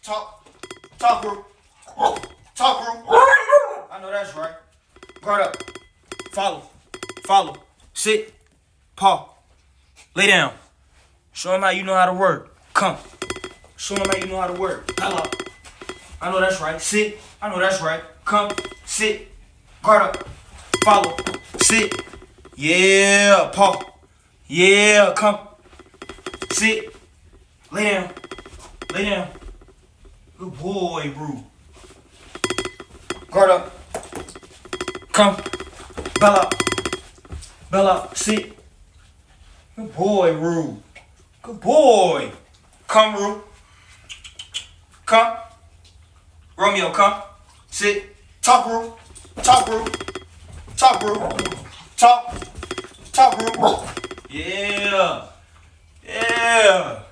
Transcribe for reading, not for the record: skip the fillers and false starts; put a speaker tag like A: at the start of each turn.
A: Talk. Talk, bro. Talk, bro. I know that's right. Guard up. Follow. Follow. Sit. Paw. Lay down. Show him how you know how to work. Come. Show him how you know how to work. Pull up. I know that's right. Sit. I know that's right. Come. Sit. Guard up. Follow. Sit. Yeah. Paw. Yeah. Come. Sit. Lay down. Lay down. Good boy, bro. Guard up. Come. Bell up. Bell up. Sit. Good boy, Rue. Good boy. Come, Rue. Come. Romeo, come. Sit. Talk, Rue. Talk, Rue. Talk, Rue. Talk. Talk, Rue. Yeah. Yeah.